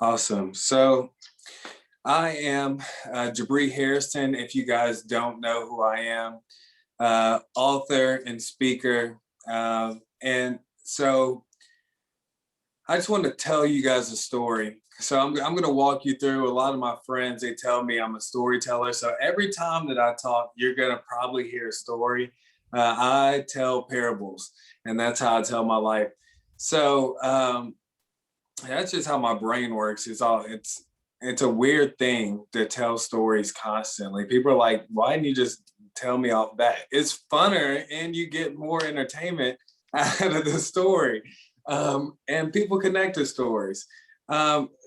Awesome. So I am Jabri Harrison. If you guys don't know who I am, author and speaker. And so I just want to tell you guys a story. So I'm going to walk you through. A lot of my friends, they tell me I'm a storyteller. So every time that I talk, you're going to probably hear a story. I tell parables, and that's how I tell my life. So that's just how my brain works. It's a weird thing to tell stories constantly. People are like, why didn't you just tell me off that? It's funner and you get more entertainment out of the story. And people connect to stories.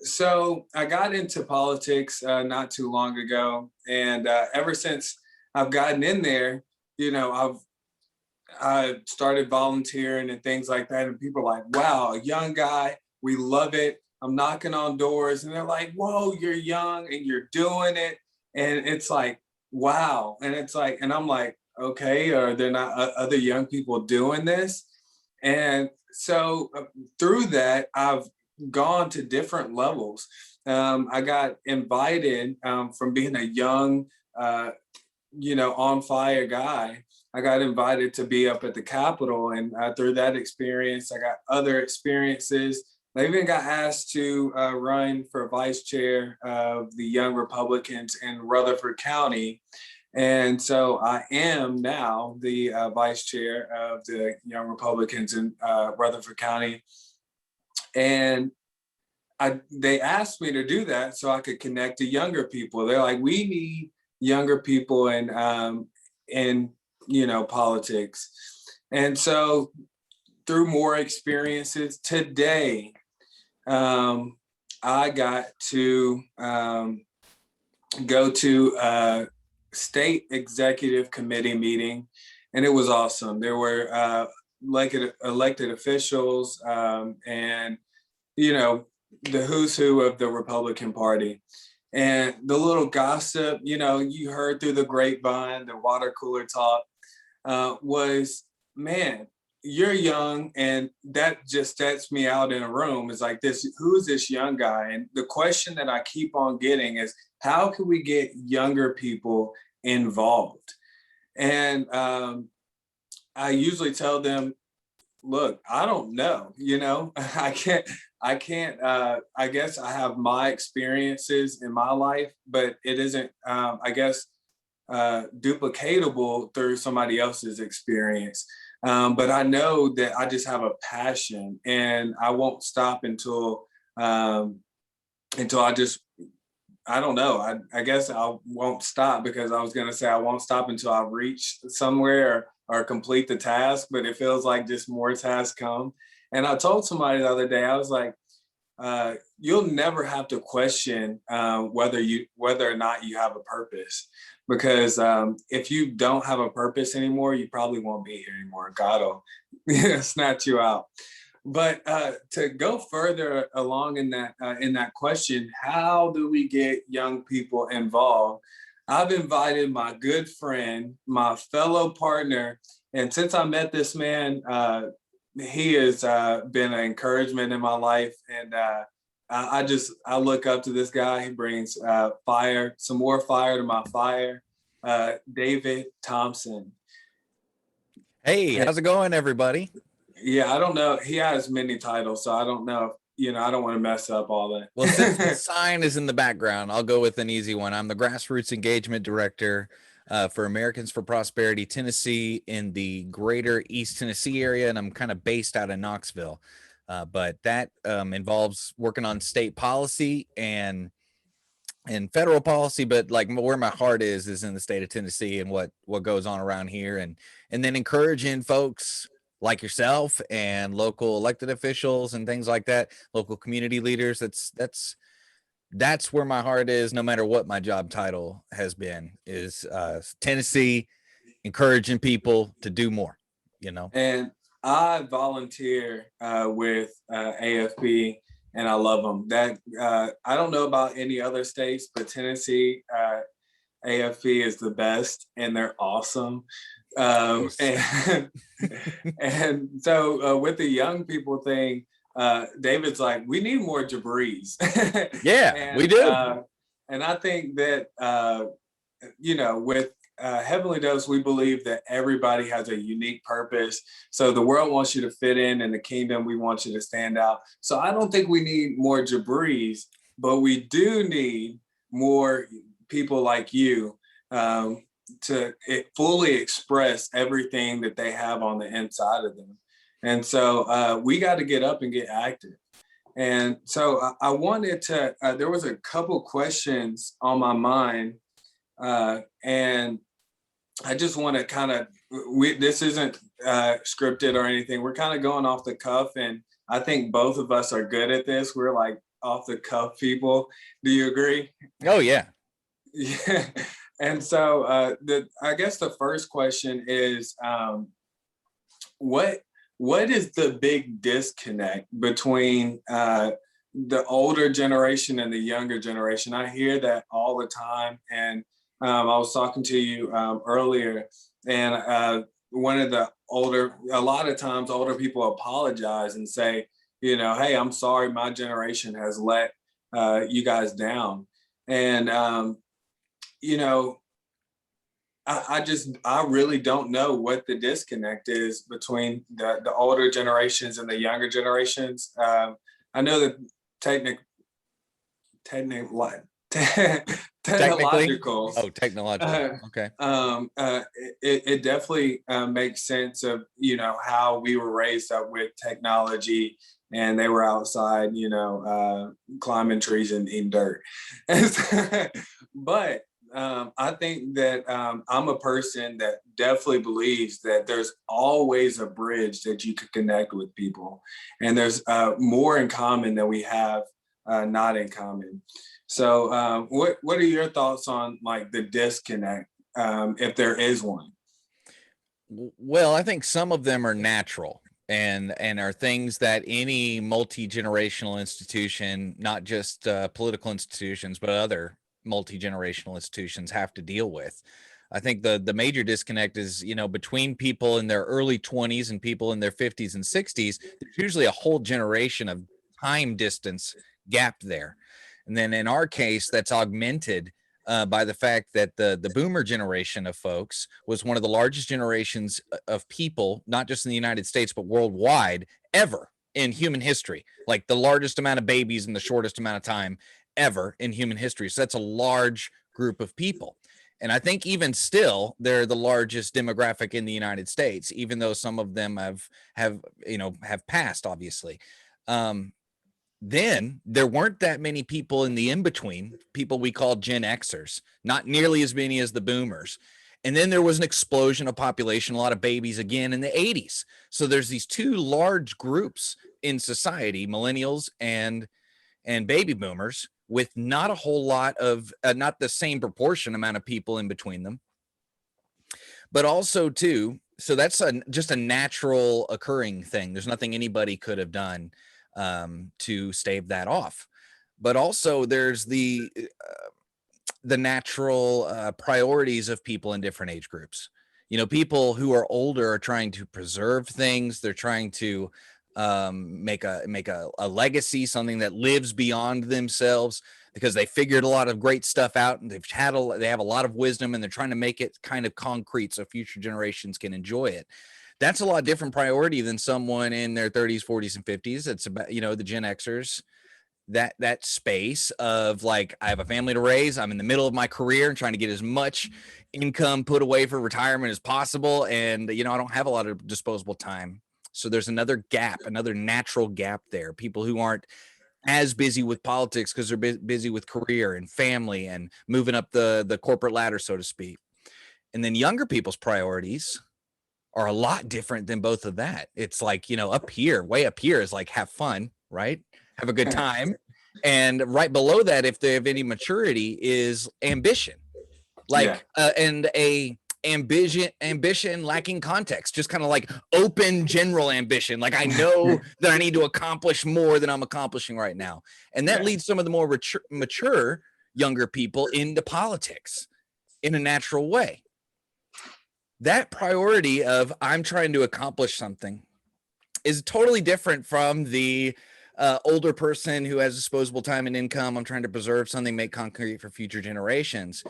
So I got into politics not too long ago. And ever since I've gotten in there, I started volunteering and things like that. And people are like, wow, a young guy, we love it. I'm knocking on doors and they're like, whoa, you're young and you're doing it. And it's like, wow. And it's like, and I'm like, okay, are there not other young people doing this? And so through that, I've gone to different levels. I got invited from being a young, on fire guy. I got invited to be up at the Capitol, and through that experience, I got other experiences. I even got asked to run for vice chair of the Young Republicans in Rutherford County. And so I am now the vice chair of the Young Republicans in Rutherford County. And they asked me to do that so I could connect to younger people. They're like, we need younger people in politics. And so through more experiences today, I got to go to a state executive committee meeting, and it was awesome. There were elected officials and the who's who of the Republican Party. And the little gossip, you heard through the grapevine, the water cooler talk, was, man, you're young, and that just sets me out in a room. It's like, this, who's this young guy? And the question that I keep on getting is, how can we get younger people involved? And I usually tell them, look, I don't know, I guess I have my experiences in my life, but it isn't, I guess, duplicatable through somebody else's experience. But I know that I just have a passion, and I won't stop until I don't know. I guess I won't stop, because I was going to say I won't stop until I reach somewhere or complete the task, but it feels like just more tasks come. And I told somebody the other day, I was like, you'll never have to question whether or not you have a purpose, because if you don't have a purpose anymore, you probably won't be here anymore. God will snatch you out. But to go further along in that question, how do we get young people involved? I've invited my good friend, my fellow partner, and since I met this man, he has been an encouragement in my life, and I look up to this guy. He brings fire, some more fire to my fire. David Thompson. Hey, how's it going, everybody? Yeah, I don't know. He has many titles, so I don't know. I don't want to mess up all Well, since the that. sign is in the background, I'll go with an easy one. I'm the Grassroots Engagement Director for Americans for Prosperity Tennessee in the greater East Tennessee area, and I'm kind of based out of Knoxville. But that involves working on state policy and federal policy, but like where my heart is in the state of Tennessee and what goes on around here, and then encouraging folks like yourself and local elected officials and things like that, local community leaders. That's where my heart is, no matter what my job title has been, is Tennessee, encouraging people to do more, And I volunteer with AFP, and I love them. That I don't know about any other states, but Tennessee AFP is the best, and they're awesome. And and so with the young people thing, David's like, we need more Jabris. Yeah, we do. And I think that, with Heavenly Dose, we believe that everybody has a unique purpose. So the world wants you to fit in the kingdom, we want you to stand out. So I don't think we need more Jabris, but we do need more people like you to fully express everything that they have on the inside of them. And so we got to get up and get active. And so I wanted to, there was a couple questions on my mind. And I just want to kind of, this isn't scripted or anything. We're kind of going off the cuff. And I think both of us are good at this. We're like off the cuff people. Do you agree? Oh, yeah. Yeah. And so I guess the first question is, what is the big disconnect between the older generation and the younger generation? I hear that all the time. And I was talking to you earlier, and a lot of times older people apologize and say, hey, I'm sorry, my generation has let you guys down. And, I really don't know what the disconnect is between the older generations and the younger generations. I know that technological. Oh, technological. Okay. It definitely makes sense of how we were raised up with technology, and they were outside, climbing trees and eating dirt. But I think that I'm a person that definitely believes that there's always a bridge that you could connect with people, and there's more in common than we have not in common. So what are your thoughts on like the disconnect, if there is one? Well, I think some of them are natural and are things that any multi-generational institution, not just political institutions, but other multi-generational institutions have to deal with. I think the major disconnect is, between people in their early 20s and people in their 50s and 60s, there's usually a whole generation of time distance gap there. And then in our case, that's augmented by the fact that the boomer generation of folks was one of the largest generations of people, not just in the United States, but worldwide ever in human history, like the largest amount of babies in the shortest amount of time ever in human history. So that's a large group of people. And I think even still, they're the largest demographic in the United States, even though some of them have passed, obviously. Then there weren't that many people in the in-between, people we call Gen Xers, not nearly as many as the boomers. And then there was an explosion of population, a lot of babies again in the 80s. So there's these two large groups in society, millennials and baby boomers, with not a whole lot of, not the same proportion amount of people in between them. But also too, so that's just a natural occurring thing. There's nothing anybody could have done to stave that off. But also there's the natural priorities of people in different age groups. People who are older are trying to preserve things. They're trying to make a legacy, something that lives beyond themselves, because they figured a lot of great stuff out, and they have a lot of wisdom, and they're trying to make it kind of concrete so future generations can enjoy it. That's a lot different priority than someone in their 30s, 40s, and 50s. It's about, the Gen Xers, that space of like, I have a family to raise. I'm in the middle of my career and trying to get as much income put away for retirement as possible. And, I don't have a lot of disposable time. So there's another gap, another natural gap there. People who aren't as busy with politics because they're busy with career and family and moving up the corporate ladder, so to speak. And then younger people's priorities are a lot different than both of that. It's like, up here, way up here is like, have fun, right? Have a good time. And right below that, if they have any maturity, is ambition, like, and a ambition lacking context, just kind of like open general ambition. Like, I know that I need to accomplish more than I'm accomplishing right now. And that leads some of the more mature younger people into politics in a natural way. That priority of I'm trying to accomplish something is totally different from the older person who has disposable time and income. I'm trying to preserve something, make concrete for future generations.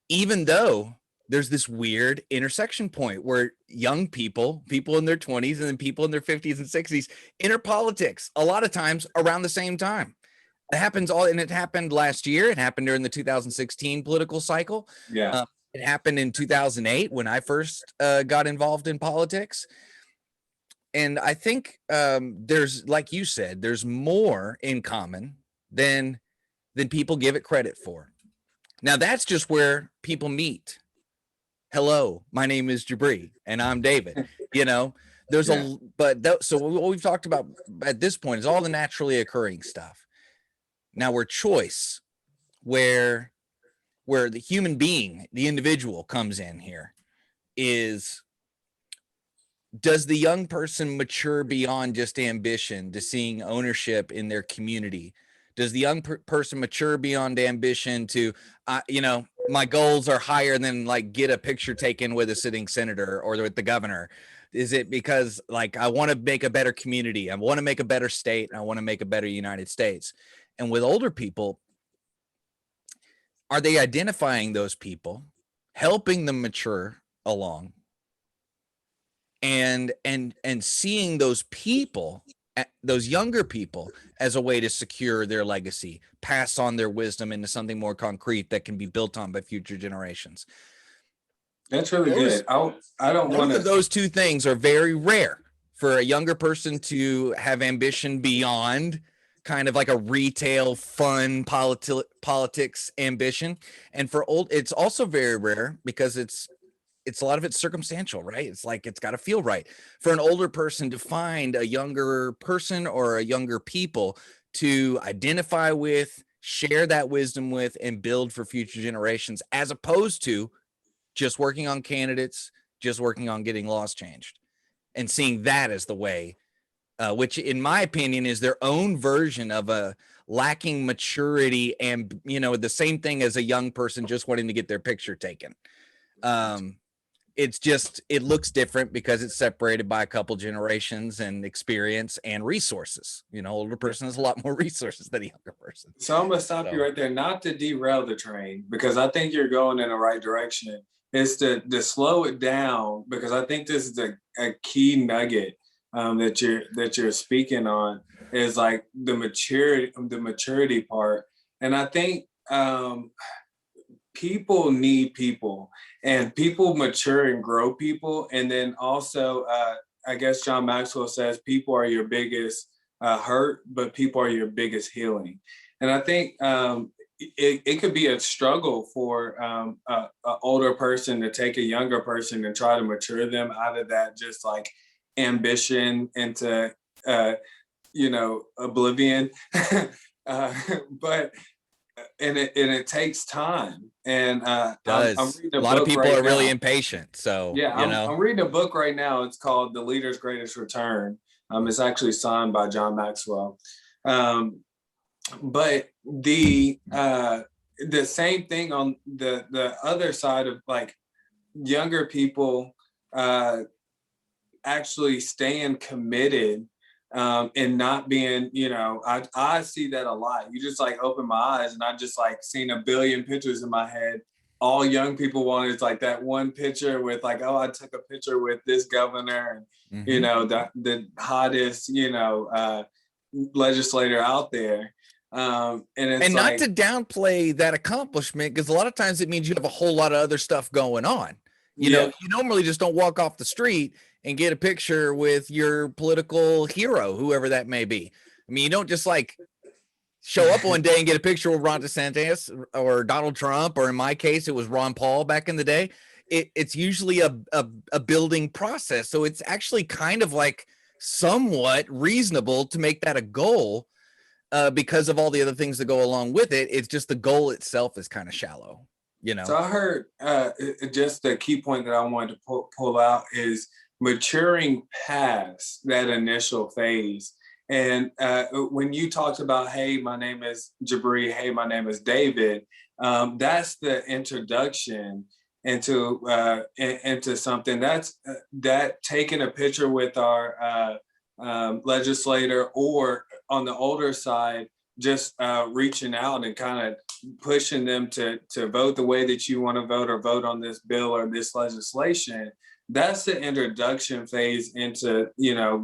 Even though there's this weird intersection point where young people in their 20s and then people in their 50s and 60s enter politics a lot of times around the same time. It happens and it happened last year. It happened during the 2016 political cycle. Yeah. It happened in 2008 when I first got involved in politics. And I think there's, like you said, there's more in common than people give it credit for. Now, that's just where people meet. Hello, my name is Jabri, and I'm David. There's so what we've talked about at this point is all the naturally occurring stuff. Now, where choice, where the human being, the individual comes in here, is, does the young person mature beyond just ambition to seeing ownership in their community? Does the young person mature beyond ambition to, my goals are higher than like get a picture taken with a sitting senator or with the governor? Is it because like I want to make a better community, I want to make a better state, and I want to make a better United States? And with older people, are they identifying those people, helping them mature along, and seeing those people, those younger people, as a way to secure their legacy, pass on their wisdom into something more concrete that can be built on by future generations? That's really good. I don't want to. Those two things are very rare for a younger person to have ambition beyond kind of like a retail fun politics ambition. And for old, it's also very rare because it's a lot of it's circumstantial, right? It's like, it's got to feel right for an older person to find a younger person or a younger people to identify with, share that wisdom with, and build for future generations, as opposed to just working on candidates, just working on getting laws changed, and seeing that as the way, which in my opinion is their own version of a lacking maturity, and the same thing as a young person just wanting to get their picture taken. It's just, it looks different because it's separated by a couple generations and experience and resources. Older person has a lot more resources than a younger person. So I'm gonna stop you right there, not to derail the train, because I think you're going in the right direction. It's to slow it down, because I think this is a key nugget that you're speaking on, is like the maturity part. And I think people need people, and people mature and grow people. And then also, I guess John Maxwell says people are your biggest hurt, but people are your biggest healing. And I think it could be a struggle for an older person to take a younger person and try to mature them out of that just like ambition into oblivion. But it takes time, and I'm reading a lot of people are really now. Impatient. So yeah, I'm reading a book right now. It's called The Leader's Greatest Return. It's actually signed by John Maxwell. But the same thing on the other side of like younger people actually staying committed and not being, I see that a lot. You just like open my eyes and I just like seen a billion pictures in my head. All young people want is like that one picture with like, oh, I took a picture with this governor and, the hottest, legislator out there. And it's not to downplay that accomplishment, because a lot of times it means you have a whole lot of other stuff going on. You normally just don't walk off the street and get a picture with your political hero, whoever that may be. I mean, you don't just like show up one day and get a picture with Ron DeSantis or Donald Trump, or in my case, it was Ron Paul back in the day. It's usually a building process. So it's actually kind of like somewhat reasonable to make that a goal because of all the other things that go along with it. It's just the goal itself is kind of shallow. So I heard just the key point that I wanted to pull out is maturing past that initial phase. And when you talked about, hey, my name is Jabri, hey, my name is David, that's the introduction into something. That's that taking a picture with our legislator, or on the older side, just reaching out and kind of pushing them to vote the way that you want to vote, or vote on this bill or this legislation. That's the introduction phase into,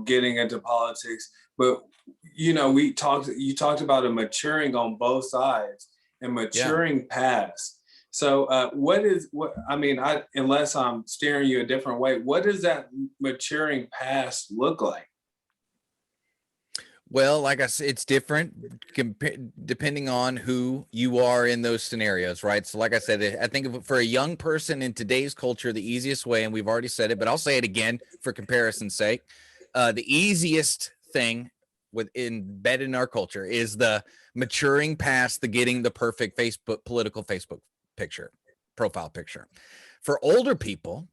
getting into politics. But, you talked about a maturing on both sides and maturing past. So unless I'm steering you a different way, what does that maturing past look like? Well, like I said, it's different depending on who you are in those scenarios, right? So like I said, I think for a young person in today's culture, the easiest way, and we've already said it, but I'll say it again for comparison's sake, the easiest thing embedded in our culture is the maturing past the getting the perfect political Facebook profile picture. For older people,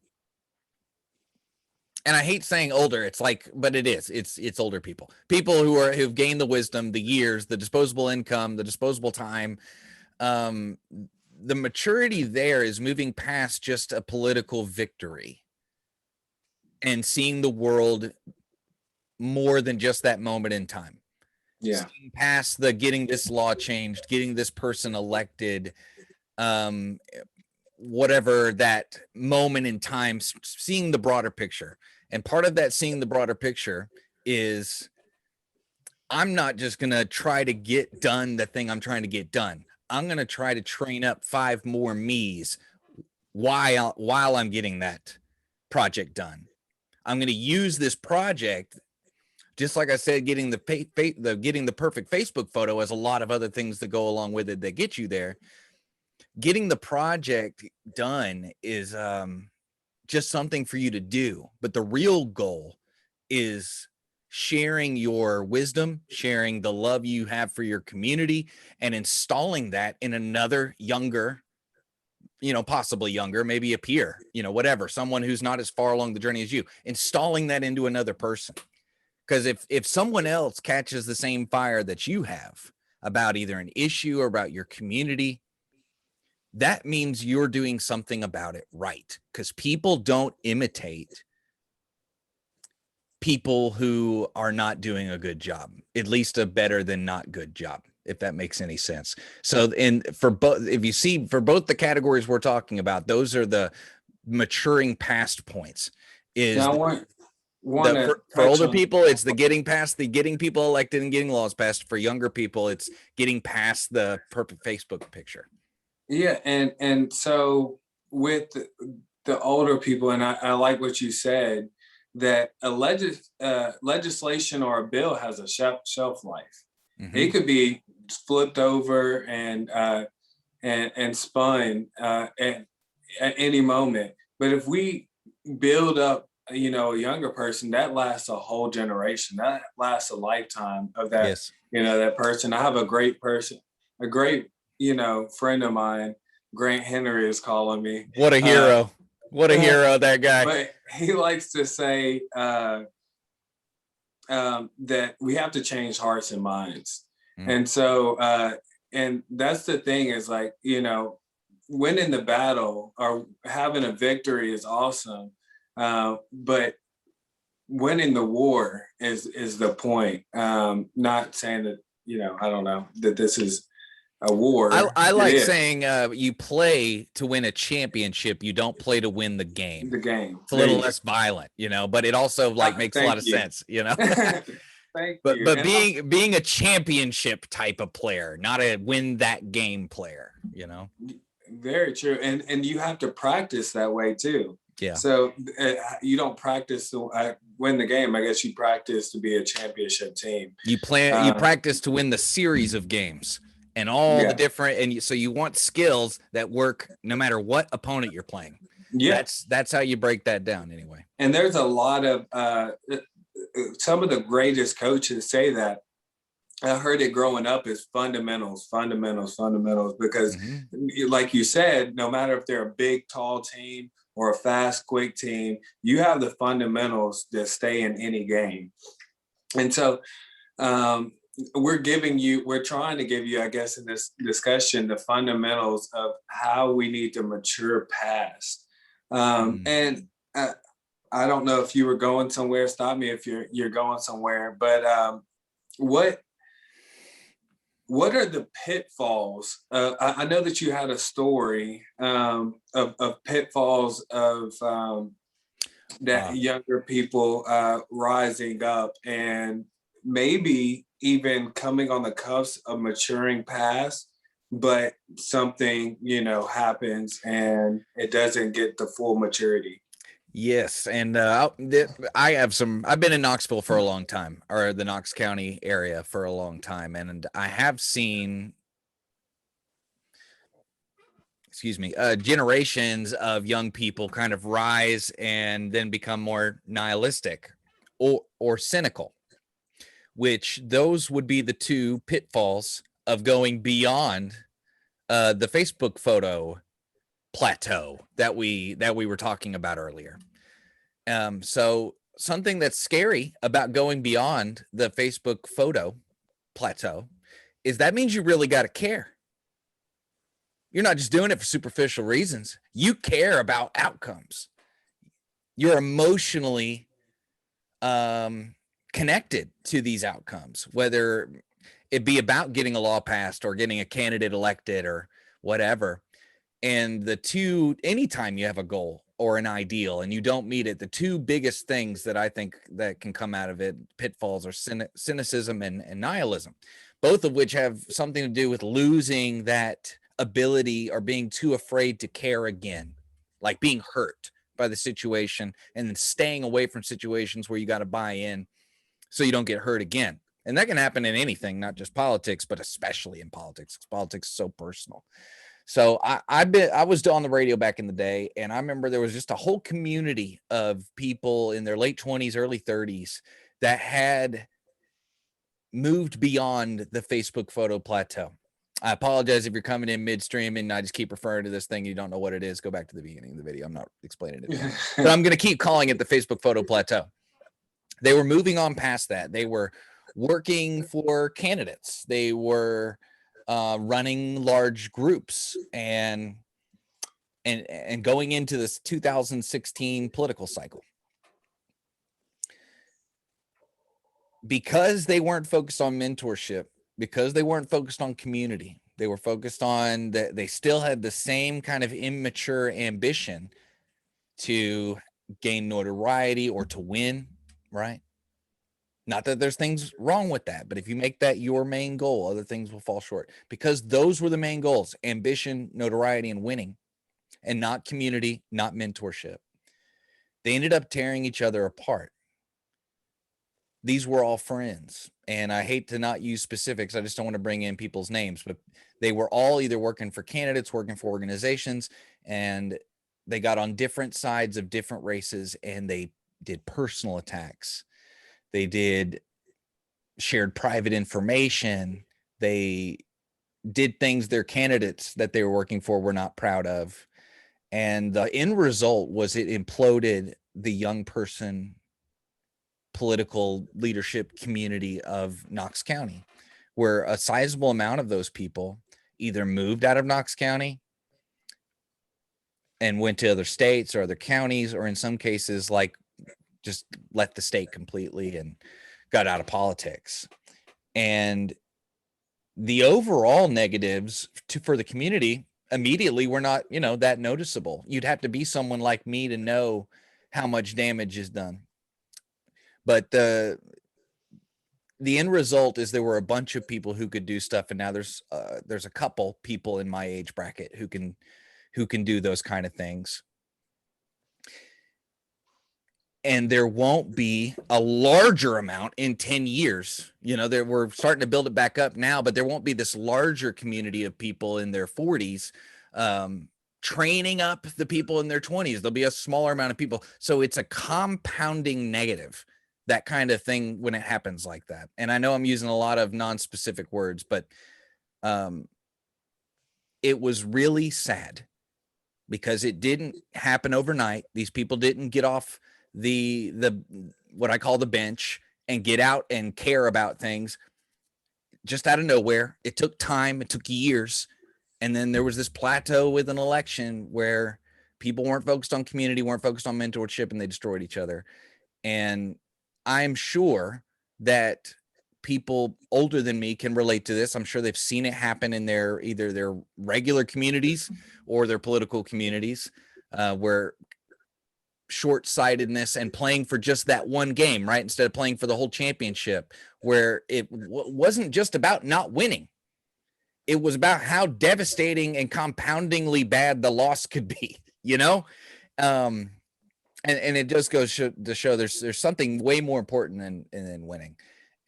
and I hate saying older, but it is, it's older people who've gained the wisdom, the years, the disposable income, the disposable time. The maturity there is moving past just a political victory and seeing the world more than just that moment in time. Yeah. Seeing past the getting this law changed, getting this person elected, whatever that moment in time, seeing the broader picture. And part of that seeing the broader picture is I'm not just going to try to get done the thing I'm trying to get done. I'm going to try to train up 5 more me's while I'm getting that project done. I'm going to use this project, just like I said, getting the perfect Facebook photo has a lot of other things that go along with it that get you there. Getting the project done is just something for you to do. But the real goal is sharing your wisdom, sharing the love you have for your community, and installing that in another younger, possibly younger, maybe a peer, whatever, someone who's not as far along the journey as you, installing that into another person. Because if someone else catches the same fire that you have about either an issue or about your community, that means you're doing something about it right. Because people don't imitate people who are not doing a good job, at least a better than not good job, if that makes any sense. So, for both the categories we're talking about, those are the maturing past points. For older people, it's the getting people elected and getting laws passed. For younger people, it's getting past the perfect Facebook picture. Yeah, and so with the older people, and I like what you said, that a legislation or a bill has a shelf life. Mm-hmm. It could be flipped over and spun at any moment. But if we build up, a younger person, that lasts a whole generation. That lasts a lifetime of that. Yes. That person. I have a great friend of mine, Grant Henry, is calling me. What a hero. What a hero, that guy. But he likes to say that we have to change hearts and minds. And so, and that's the thing is winning the battle or having a victory is awesome. But winning the war is the point. Not saying that, I don't know, that this is a war. I like saying you play to win a championship. You don't play to win the game. It's a little less violent, but it also makes a lot of sense, But being a championship type of player, not a win that game player, Very true. And you have to practice that way too. Yeah. So you don't practice to win the game. I guess you practice to be a championship team. You practice to win the series of games. And all the different, so you want skills that work no matter what opponent you're playing. Yeah, that's how you break that down anyway. And there's a lot of some of the greatest coaches say that. I heard it growing up as fundamentals, because like you said, no matter if they're a big, tall team or a fast, quick team, you have the fundamentals that stay in any game. And so, we're trying to give you, I guess, in this discussion, the fundamentals of how we need to mature past. And I don't know if you were going somewhere. Stop me if you're going somewhere. But what what are the pitfalls? I know that you had a story of pitfalls of that younger people rising up and maybe even coming on the cusp of maturing past, but something, happens and it doesn't get the full maturity. Yes, and I have some. I've been in Knoxville for a long time, or the Knox County area for a long time, and I have seen, excuse me, generations of young people kind of rise and then become more nihilistic or cynical, which those would be the two pitfalls of going beyond the Facebook photo plateau that we were talking about earlier. So something that's scary about going beyond the Facebook photo plateau is that means you really got to care. You're not just doing it for superficial reasons. You care about outcomes. You're emotionally connected to these outcomes, whether it be about getting a law passed or getting a candidate elected or whatever. And the two, anytime you have a goal or an ideal and you don't meet it, the two biggest things that I think that can come out of it, pitfalls, are cynicism and nihilism, both of which have something to do with losing that ability or being too afraid to care again, like being hurt by the situation and then staying away from situations where you got to buy in so you don't get hurt again. And that can happen in anything, not just politics, but especially in politics. Politics is so personal. So I was on the radio back in the day, and I remember there was just a whole community of people in their late 20s, early 30s that had moved beyond the Facebook photo plateau. I apologize if you're coming in midstream and I just keep referring to this thing. You don't know what it is. Go back to the beginning of the video. I'm not explaining it now. But I'm going to keep calling it the Facebook photo plateau. They were moving on past that. They were working for candidates. They were running large groups and going into this 2016 political cycle. Because they weren't focused on mentorship, because they weren't focused on community, they were focused on that. They still had the same kind of immature ambition to gain notoriety or to win, right? Not that there's things wrong with that, but if you make that your main goal, other things will fall short, because those were the main goals: ambition, notoriety, and winning, and not community, not mentorship. They ended up tearing each other apart. These were all friends, and I hate to not use specifics. I just don't want to bring in people's names, but they were all either working for candidates, working for organizations, and they got on different sides of different races, and they did personal attacks. They did shared private information. They did things their candidates that they were working for were not proud of. And the end result was it imploded the young person political leadership community of Knox County, where a sizable amount of those people either moved out of Knox County and went to other states or other counties, or in some cases, like, just left the state completely and got out of politics. And the overall negatives for the community immediately were not, that noticeable. You'd have to be someone like me to know how much damage is done. But the end result is there were a bunch of people who could do stuff, and now there's a couple people in my age bracket who can do those kind of things. And there won't be a larger amount in 10 years. We're starting to build it back up now, but there won't be this larger community of people in their 40s training up the people in their 20s. There'll be a smaller amount of people. So it's a compounding negative, that kind of thing, when it happens like that. And I know I'm using a lot of non-specific words, but it was really sad because it didn't happen overnight. These people didn't get off the what I call the bench and get out and care about things just out of nowhere. It took time. It took years. And then there was this plateau with an election where people weren't focused on community, weren't focused on mentorship, and they destroyed each other. And I'm sure that people older than me can relate to this. I'm sure they've seen it happen in either their regular communities or their political communities, where short-sightedness and playing for just that one game, right, instead of playing for the whole championship, where it wasn't just about not winning. It was about how devastating and compoundingly bad the loss could be, you know? And it just goes to show there's something way more important than winning.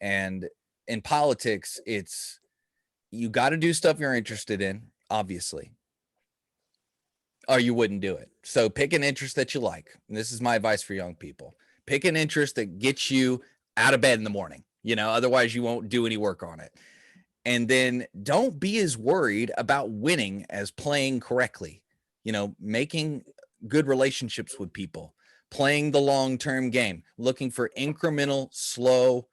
And in politics, it's, you got to do stuff you're interested in, obviously, or you wouldn't do it. So pick an interest that you like. And this is my advice for young people. Pick an interest that gets you out of bed in the morning, otherwise you won't do any work on it. And then don't be as worried about winning as playing correctly, making good relationships with people, playing the long-term game, looking for incremental, slow,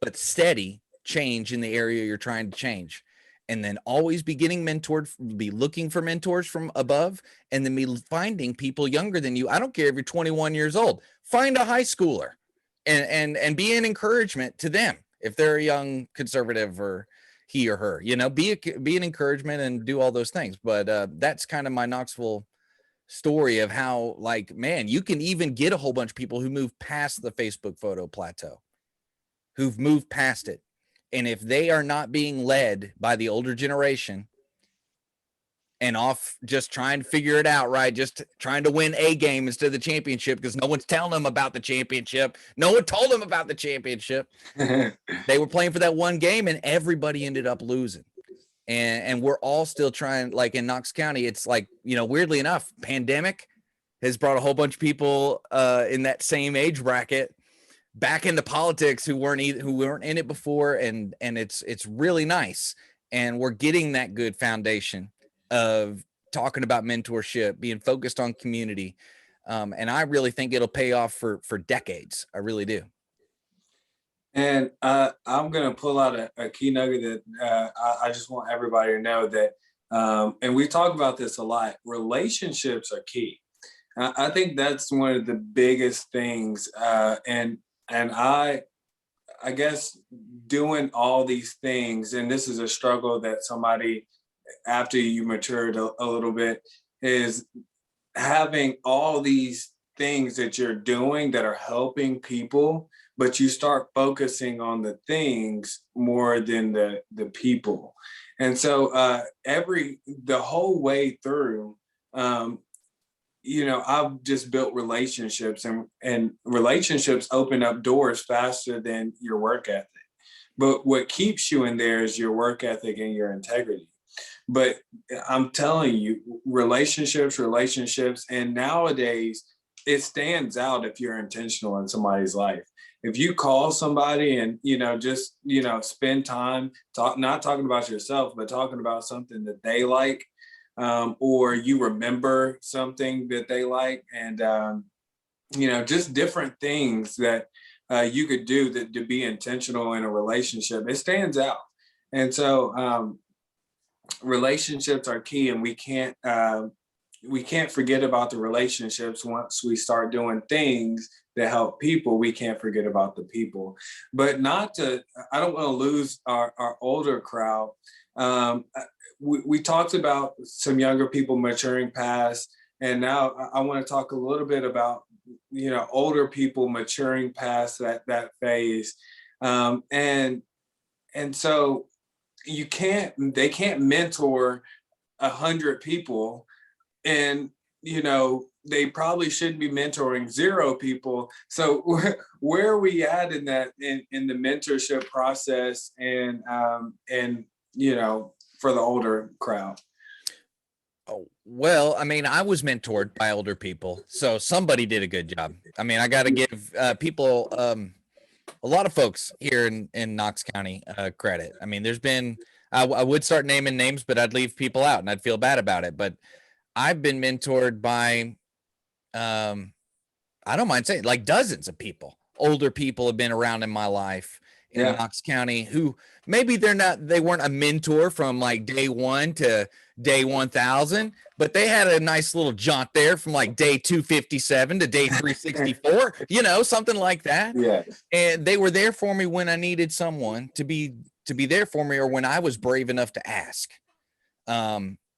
but steady change in the area you're trying to change. And then always be getting mentored, be looking for mentors from above, and then be finding people younger than you. I don't care if you're 21 years old, find a high schooler and be an encouragement to them. If they're a young conservative or he or her, be an encouragement and do all those things. But that's kind of my Knoxville story of how, like, man, you can even get a whole bunch of people who move past the Facebook photo plateau, who've moved past it. And if they are not being led by the older generation and off just trying to figure it out, right, just trying to win a game instead of the championship because no one's telling them about the championship, no one told them about the championship. They were playing for that one game and everybody ended up losing. And we're all still trying, like in Knox County, it's like, weirdly enough, pandemic has brought a whole bunch of people in that same age bracket back into politics who weren't in it before. And it's really nice. And we're getting that good foundation of talking about mentorship, being focused on community. And I really think it'll pay off for decades. I really do. And I'm going to pull out a key nugget that I just want everybody to know that, and we talk about this a lot, relationships are key. I think that's one of the biggest things. And I guess doing all these things, and this is a struggle that somebody, after you matured a little bit, is having all these things that you're doing that are helping people, but you start focusing on the things more than the people. And so the whole way through, I've just built relationships, and relationships open up doors faster than your work ethic. But what keeps you in there is your work ethic and your integrity. But I'm telling you, relationships, and nowadays it stands out if you're intentional in somebody's life. If you call somebody and, just, spend time, not talking about yourself, but talking about something that they like, or you remember something that they like, and, just different things that you could do to be intentional in a relationship, it stands out. And so, relationships are key, and we can't forget about the relationships. Once we start doing things that help people, we can't forget about the people. But I don't want to lose our older crowd. We talked about some younger people maturing past, and now I want to talk a little bit about older people maturing past that phase. And so they can't mentor 100 people, and they probably shouldn't be mentoring 0 people. So where are we at in that in the mentorship process, and for the older crowd? Oh, well, I mean, I was mentored by older people, so somebody did a good job. I mean, I got to give people, a lot of folks here in Knox County credit. I mean, there's been, I would start naming names, but I'd leave people out and I'd feel bad about it. But I've been mentored by, I don't mind saying, like, dozens of people. Older people have been around in my life in Yeah. Knox County who maybe they weren't a mentor from like day 1 to day 1000, but they had a nice little jaunt there from like day 257 to day 364, something like that. Yeah. And they were there for me when I needed someone to be there for me, or when I was brave enough to ask.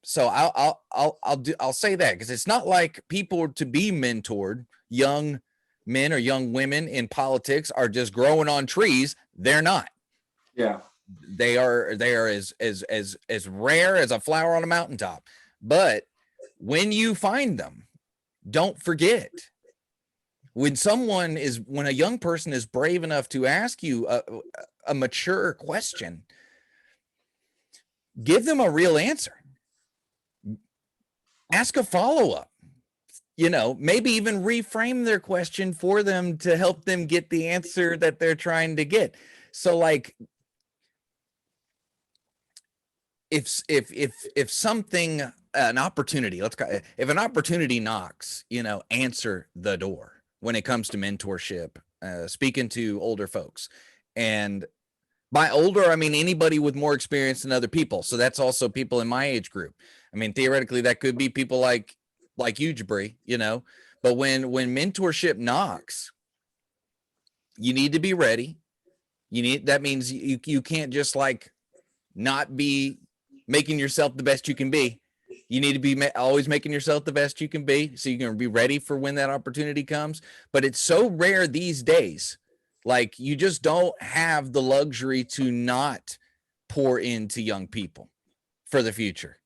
So I'll say that, because it's not like people to be mentored, young men or young women in politics, are just growing on trees. They're not. Yeah. They are as rare as a flower on a mountaintop. But when you find them, don't forget, when a young person is brave enough to ask you a mature question, give them a real answer. Ask a follow-up, maybe even reframe their question for them to help them get the answer that they're trying to get. So like, if something, an opportunity, if an opportunity knocks, answer the door when it comes to mentorship, speaking to older folks. And by older, I mean anybody with more experience than other people. So that's also people in my age group. I mean, theoretically, that could be people like you, Jabri, but when mentorship knocks, you need to be ready. That means you can't just like not be making yourself the best you can be. You need to be always making yourself the best you can be, so you can be ready for when that opportunity comes. But it's so rare these days. Like, you just don't have the luxury to not pour into young people for the future.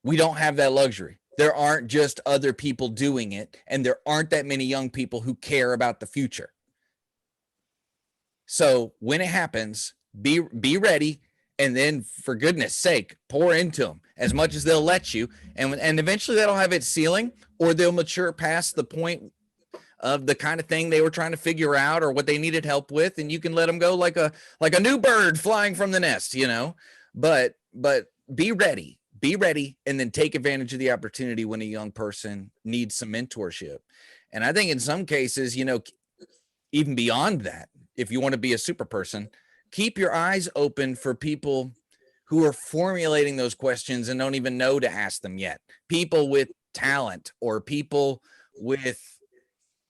We don't have that luxury. There aren't just other people doing it, and there aren't that many young people who care about the future. So when it happens, be ready, and then, for goodness sake, pour into them as much as they'll let you, and eventually that'll have its ceiling, or they'll mature past the point of the kind of thing they were trying to figure out or what they needed help with, and you can let them go like a new bird flying from the nest, but be ready, and then take advantage of the opportunity when a young person needs some mentorship. And I think in some cases, even beyond that, if you want to be a super person, keep your eyes open for people who are formulating those questions and don't even know to ask them yet. People with talent, or people with,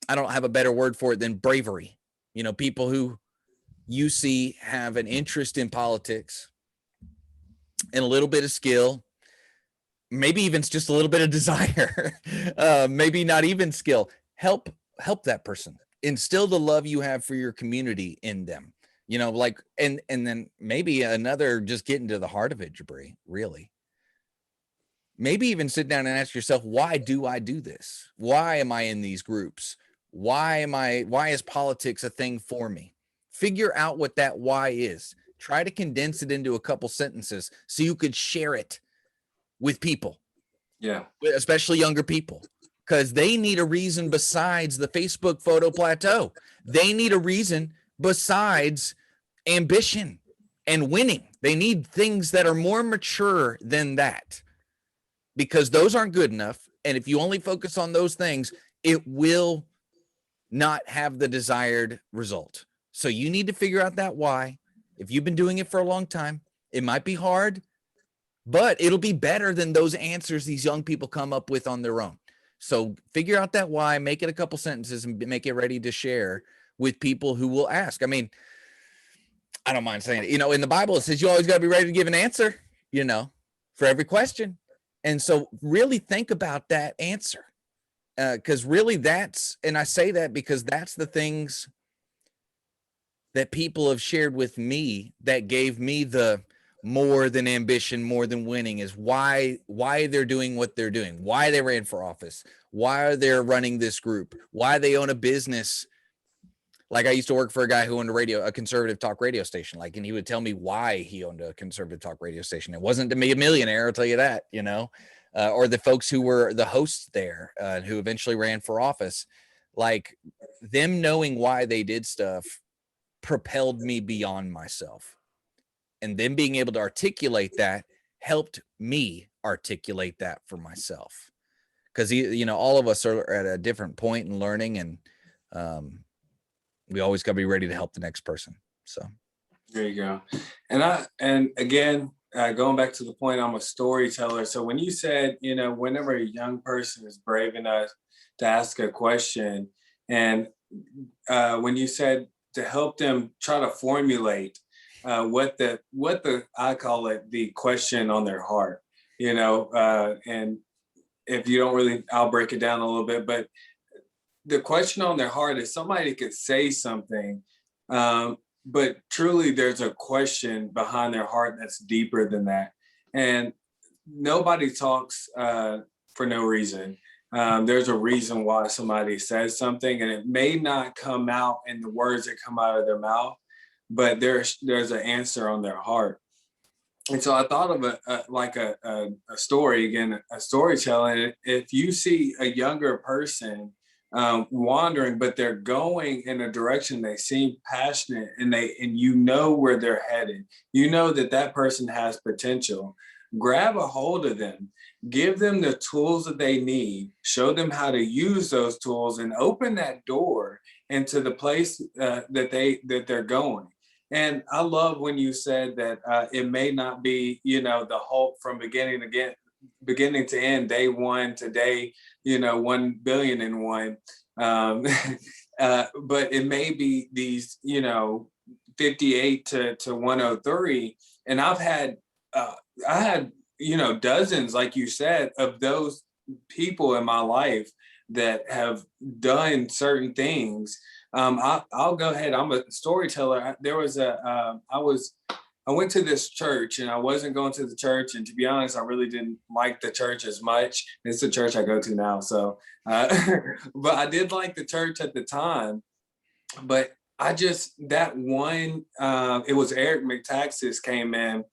I don't have a better word for it than bravery. People who you see have an interest in politics and a little bit of skill, maybe even just a little bit of desire, maybe not even skill. Help that person. Instill the love you have for your community in them. And then maybe another, just getting to the heart of it, Jabri, really. Maybe even sit down and ask yourself, why do I do this? Why am I in these groups? Why is politics a thing for me? Figure out what that why is. Try to condense it into a couple sentences so you could share it with people. Yeah. Especially younger people, because they need a reason besides the Facebook photo plateau. They need a reason besides ambition and winning. They need things that are more mature than that, because those aren't good enough. And if you only focus on those things, it will not have the desired result. So you need to figure out that why. If you've been doing it for a long time, it might be hard, but it'll be better than those answers these young people come up with on their own. So figure out that why, make it a couple sentences, and make it ready to share with people who will ask. I mean, I don't mind saying it. In the Bible, it says you always got to be ready to give an answer, for every question. And so really think about that answer. Because really and I say that because that's the things that people have shared with me that gave me the more than ambition, more than winning, is why they're doing what they're doing, why they ran for office, why they're running this group, why they own a business. Like, I used to work for a guy who owned a conservative talk radio station, and he would tell me why he owned a conservative talk radio station. It wasn't to be a millionaire, I'll tell you that, or the folks who were the hosts there, who eventually ran for office, like, them knowing why they did stuff propelled me beyond myself. And then being able to articulate that helped me articulate that for myself. Because, all of us are at a different point in learning, and we always got to be ready to help the next person. So There you go. And again, going back to the point, I'm a storyteller. So when you said, whenever a young person is brave enough to ask a question, and when you said to help them try to formulate what the I call it the question on their heart, and if you don't really, I'll break it down a little bit, but the question on their heart is somebody could say something, but truly there's a question behind their heart that's deeper than that. And nobody talks for no reason. There's a reason why somebody says something, and it may not come out in the words that come out of their mouth, but there's an answer on their heart. And so I thought of a story again, a storytelling. If you see a younger person wandering, but they're going in a direction, they seem passionate, and you know where they're headed. You know that that person has potential. Grab a hold of them, give them the tools that they need, show them how to use those tools, and open that door into the place that they're going. And I love when you said that it may not be, the hope from beginning to end, day one to day, 1 billion and one. Um, but it may be these, 58 to 103. And I had, dozens, like you said, of those people in my life that have done certain things. I'll go ahead. I'm a storyteller. There was I went to this church, and I wasn't going to the church. And to be honest, I really didn't like the church as much. It's the church I go to now. So, but I did like the church at the time. But that one, it was Eric McTaxis came in,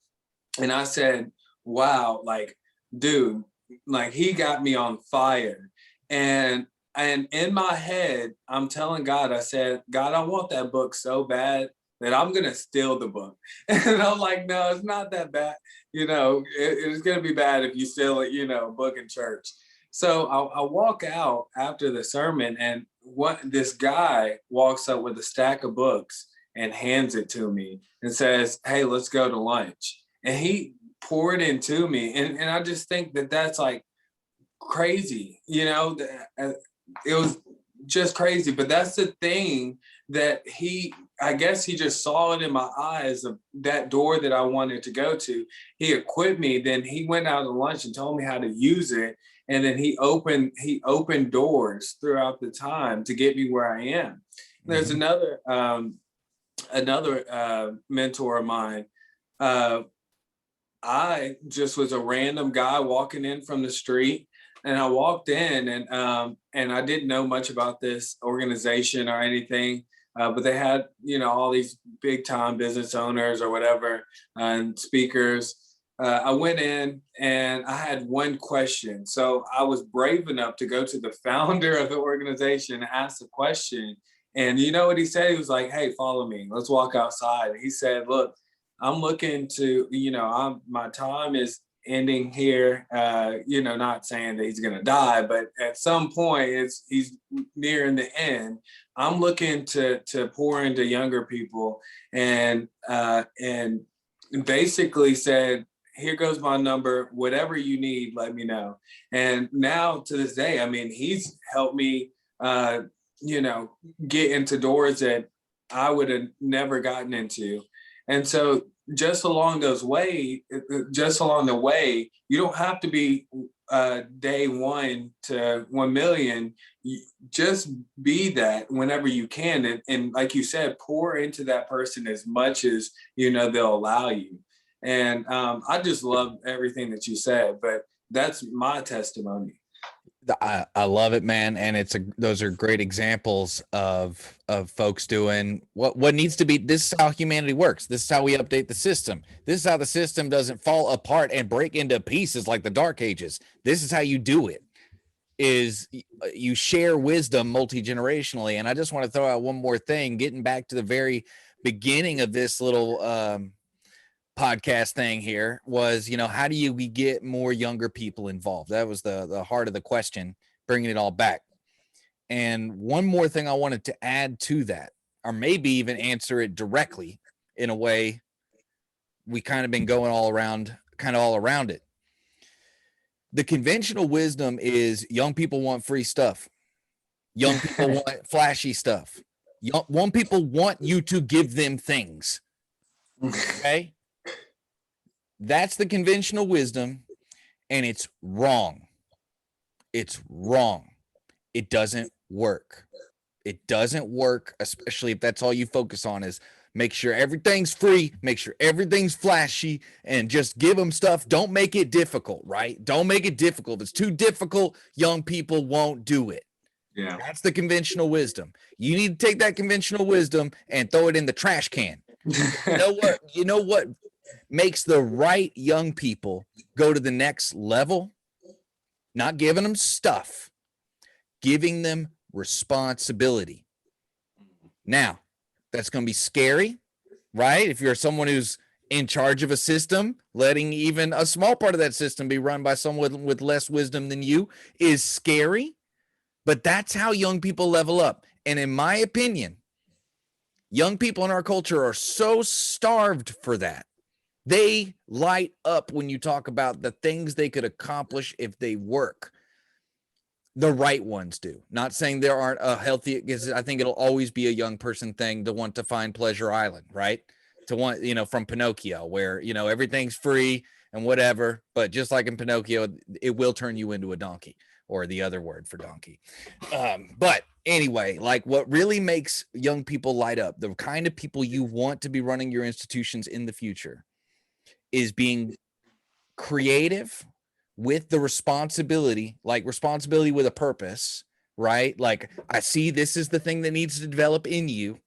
and I said, wow, like, dude, like he got me on fire. And in my head, I'm telling God, I said, God, I want that book so bad that I'm gonna steal the book. And I'm like, no, it's not that bad. It's gonna be bad if you steal it, book in church. So I walk out after the sermon, and this guy walks up with a stack of books and hands it to me and says, hey, let's go to lunch. And he poured into me. And I just think that that's like crazy, it was just crazy. But that's the thing that I guess he just saw it in my eyes of that door that I wanted to go to. He equipped me. Then he went out to lunch and told me how to use it. And then he opened doors throughout the time to get me where I am. There's another mentor of mine. I just was a random guy walking in from the street, and I walked in, and I didn't know much about this organization or anything, but they had all these big time business owners or whatever and speakers. I went in and I had one question, so I was brave enough to go to the founder of the organization and ask the question. And you know what he said? He was like, "Hey, follow me. Let's walk outside." He said, "Look, I'm looking to, my time is ending here. Not saying that he's gonna die, but at some point he's nearing the end. I'm looking to pour into younger people, and basically said, here goes my number. Whatever you need, let me know." And now to this day, I mean, he's helped me, get into doors that I would have never gotten into. And so just along the way, you don't have to be day one to 1 million. Just be that whenever you can. And like you said, pour into that person as much as, they'll allow you. And I just love everything that you said, but that's my testimony. I love it, man, and those are great examples of folks doing what needs to be. This is how humanity works. This is how we update the system. This is how the system doesn't fall apart and break into pieces like the Dark Ages. This is how you do it. Is you share wisdom multi-generationally. And I just want to throw out one more thing, getting back to the very beginning of this little podcast thing here was, how do we get more younger people involved? That was the heart of the question, bringing it all back. And one more thing I wanted to add to that, or maybe even answer it directly, in a way. We kind of been going all around it. The conventional wisdom is young people want free stuff. Young people want flashy stuff. Young people want you to give them things. Okay? That's the conventional wisdom, and it's wrong. It's wrong. It doesn't work. It doesn't work, especially if that's all you focus on is make sure everything's free, make sure everything's flashy, and just give them stuff. Don't make it difficult, right? Don't make it difficult. If it's too difficult, young people won't do it. Yeah. That's the conventional wisdom. You need to take that conventional wisdom and throw it in the trash can. You know what makes the right young people go to the next level? Not giving them stuff, giving them responsibility. Now, that's going to be scary, right? If you're someone who's in charge of a system, letting even a small part of that system be run by someone with less wisdom than you is scary, but that's how young people level up. And in my opinion, young people in our culture are so starved for that. They light up when you talk about the things they could accomplish if they work. The right ones do. Not saying there aren't a healthy, because I think it'll always be a young person thing to want to find Pleasure Island, right? To want, from Pinocchio, where, everything's free and whatever, but just like in Pinocchio, it will turn you into a donkey, or the other word for donkey. But anyway, like what really makes young people light up, the kind of people you want to be running your institutions in the future, is being creative with the responsibility with a purpose, right? Like, I see this is the thing that needs to develop in you.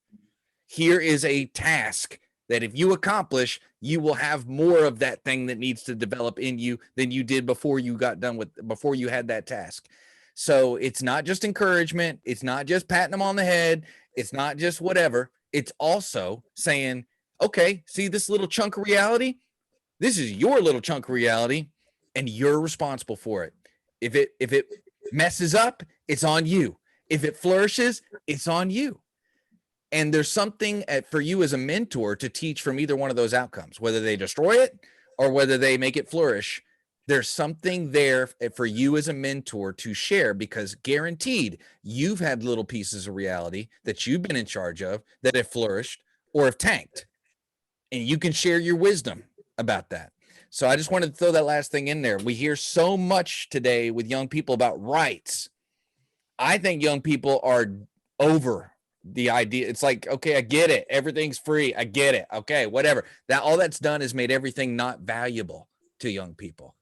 Here is a task that if you accomplish, you will have more of that thing that needs to develop in you than you did before you had that task. So it's not just encouragement. It's not just patting them on the head. It's not just whatever. It's also saying, okay, see this little chunk of reality? This is your little chunk of reality, and you're responsible for it. If it messes up, it's on you. If it flourishes, it's on you. And there's something for you as a mentor to teach from either one of those outcomes, whether they destroy it or whether they make it flourish. There's something there for you as a mentor to share, because guaranteed you've had little pieces of reality that you've been in charge of that have flourished or have tanked. And you can share your wisdom about that. So I just wanted to throw that last thing in there. We hear so much today with young people about rights. I think young people are over the idea. It's like, okay, I get it. Everything's free. I get it. Okay, whatever. All that's done is made everything not valuable to young people.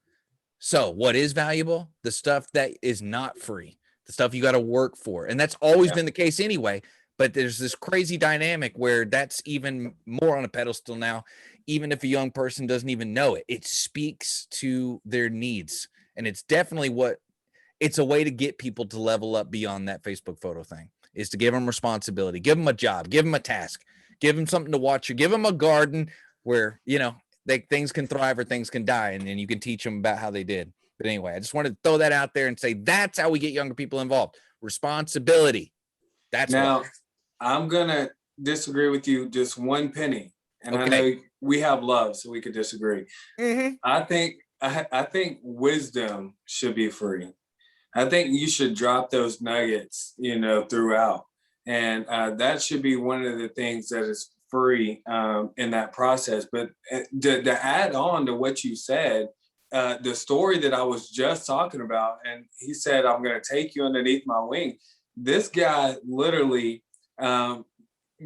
So what is valuable? The stuff that is not free, the stuff you got to work for. And that's always been the case anyway. But there's this crazy dynamic where that's even more on a pedestal now, even if a young person doesn't even know it. It speaks to their needs. And it's definitely it's a way to get people to level up beyond that Facebook photo thing, is to give them responsibility, give them a job, give them a task, give them something to watch, or give them a garden where, things can thrive or things can die. And then you can teach them about how they did. But anyway, I just wanted to throw that out there and say, that's how we get younger people involved. Responsibility. That's now, why. I'm going to disagree with you just one penny. And Okay. I know we have love, so we could disagree. Mm-hmm. I think wisdom should be free. I think you should drop those nuggets, throughout. And that should be one of the things that is free in that process. But to add on to what you said, the story that I was just talking about, and he said, I'm going to take you underneath my wing. This guy literally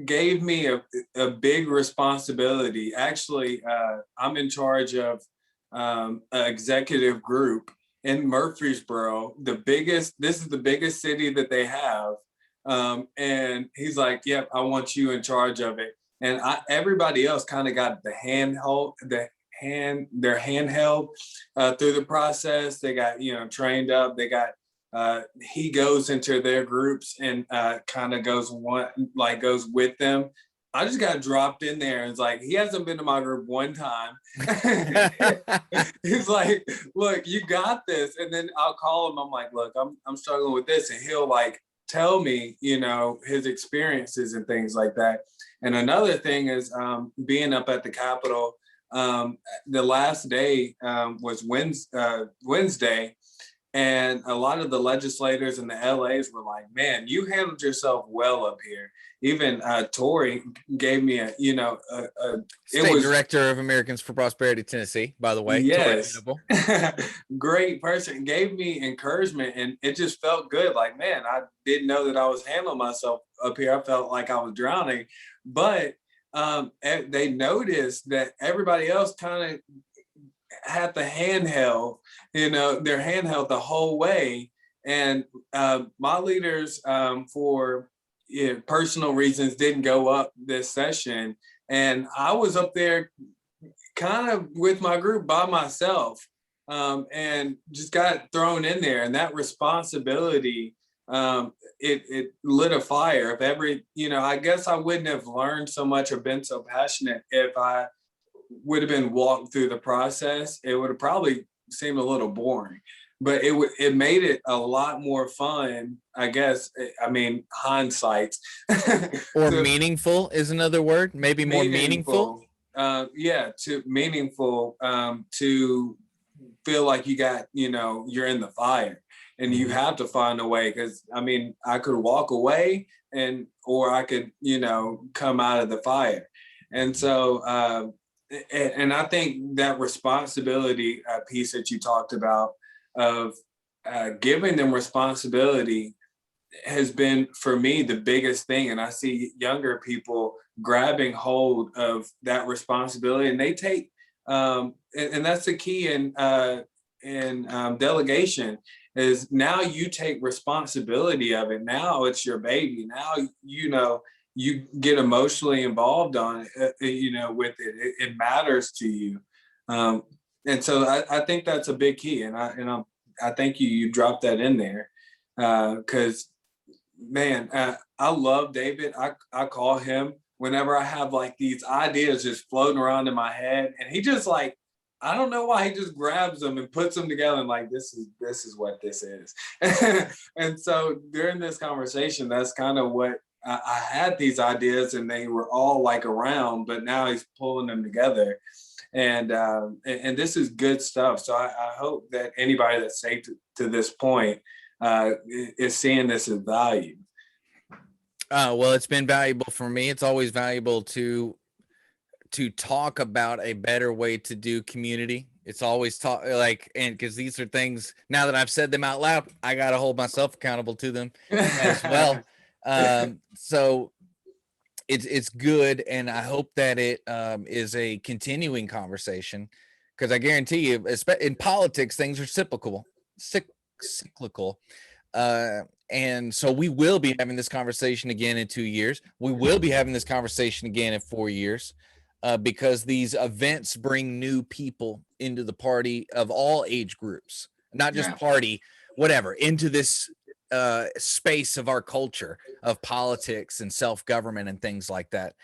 gave me a big responsibility. Actually, I'm in charge of an executive group in Murfreesboro. This is the biggest city that they have. And he's like, yep, I want you in charge of it. And everybody else kind of got their hand held through the process. They got, trained up. They got, he goes into their groups and kind of goes with them. I just got dropped in there, and it's like, he hasn't been to my group one time. He's like, look, you got this. And then I'll call him. I'm like, look, I'm struggling with this. And he'll tell me, his experiences and things like that. And another thing is being up at the Capitol. The last day was Wednesday, and a lot of the legislators in the LAs were like, "Man, you handled yourself well up here." Even Tory gave me it State was director of Americans for Prosperity, Tennessee, by the way. yes, great person, gave me encouragement, and it just felt good. Like, man, I didn't know that I was handling myself up here. I felt like I was drowning, but they noticed that everybody else kind of had the handheld, their handheld the whole way. And my leaders, for personal reasons, didn't go up this session. And I was up there kind of with my group by myself, and just got thrown in there. And that responsibility, it lit a fire. If every, I guess I wouldn't have learned so much or been so passionate if I would have been walked through the process. It would have probably seemed a little boring, but it made it a lot more fun, I guess. I mean, hindsight. Or meaningful is another word, maybe more meaningful. To meaningful, to feel like you got, you're in the fire and you have to find a way. Because I mean, I could walk away or I could, come out of the fire. And so, and I think that responsibility piece that you talked about of giving them responsibility has been, for me, the biggest thing. And I see younger people grabbing hold of that responsibility, and they take, and that's the key in delegation, is now you take responsibility of it. Now it's your baby. Now, you get emotionally involved on it, with it. It matters to you. And so I think that's a big key. And I think you dropped that in there. Cause man, I love David. I call him whenever I have like these ideas just floating around in my head, and he just like, I don't know why, he just grabs them and puts them together and like, this is what this is. And so during this conversation, that's kind of what I had, these ideas, and they were all like around, but now he's pulling them together. And this is good stuff. So I hope that anybody that's saved to this point is seeing this as value. Well, it's been valuable for me. It's always valuable to talk about a better way to do community. It's always and because these are things, now that I've said them out loud, I got to hold myself accountable to them as well. So it's good, and I hope that it is a continuing conversation, because I guarantee you, in politics, things are cyclical. And so we will be having this conversation again in 2 years. We will be having this conversation again in 4 years, because these events bring new people into the party of all age groups, not just party, whatever, into this space of our culture of politics and self-government and things like that.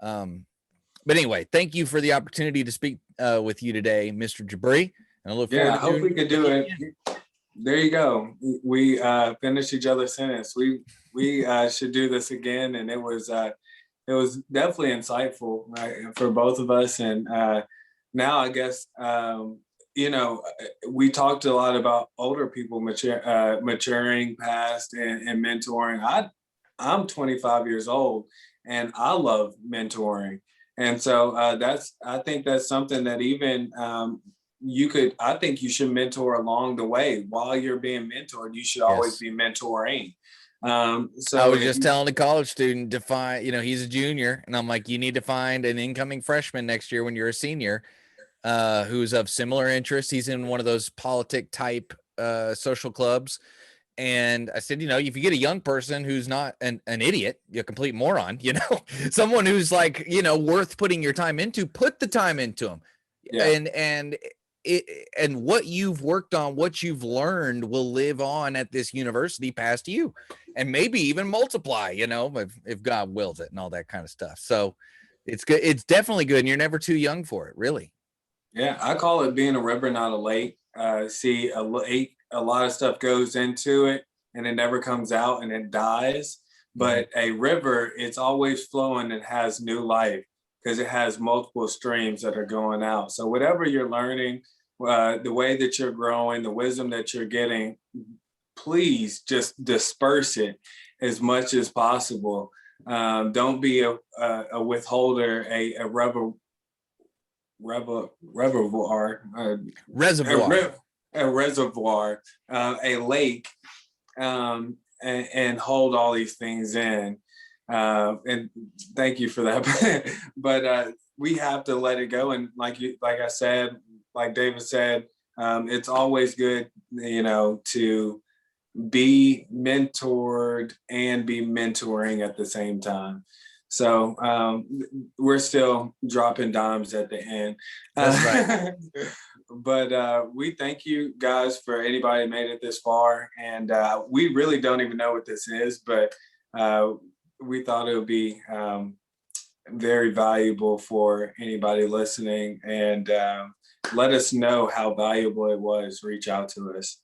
But anyway, thank you for the opportunity to speak with you today, Mr. Jabri. And I look forward to I hope we could do it. There you go. We finished each other's sentence. We should do this again. And it was definitely insightful, right, for both of us. And now I guess, we talked a lot about older people maturing past and mentoring. I'm 25 years old, and I love mentoring. And so I think that's something that even I think you should mentor along the way. While you're being mentored, you should always be mentoring. So I was just telling a college student to find, he's a junior, and I'm like, you need to find an incoming freshman next year when you're a senior, who's of similar interests. He's in one of those politic type social clubs. And I said, if you get a young person who's not an idiot, a complete moron, someone who's like, worth putting your time into, put the time into them. Yeah. And what you've worked on, what you've learned will live on at this university past you, and maybe even multiply, if God wills it and all that kind of stuff. So it's good. It's definitely good. And you're never too young for it, really. Yeah. I call it being a river, not a lake. A lot of stuff goes into it, and it never comes out and it dies. But a river, it's always flowing and has new life because it has multiple streams that are going out. So whatever you're learning, the way that you're growing, the wisdom that you're getting, please just disperse it as much as possible. Don't be a withholder, reservoir, Reservoir. a reservoir, a lake, and hold all these things in. And thank you for that. But we have to let it go. And like I said, like David said, it's always good, to be mentored and be mentoring at the same time. So we're still dropping dimes at the end. That's right. But we thank you guys for anybody who made it this far. And we really don't even know what this is, but we thought it would be very valuable for anybody listening. And let us know how valuable it was. Reach out to us.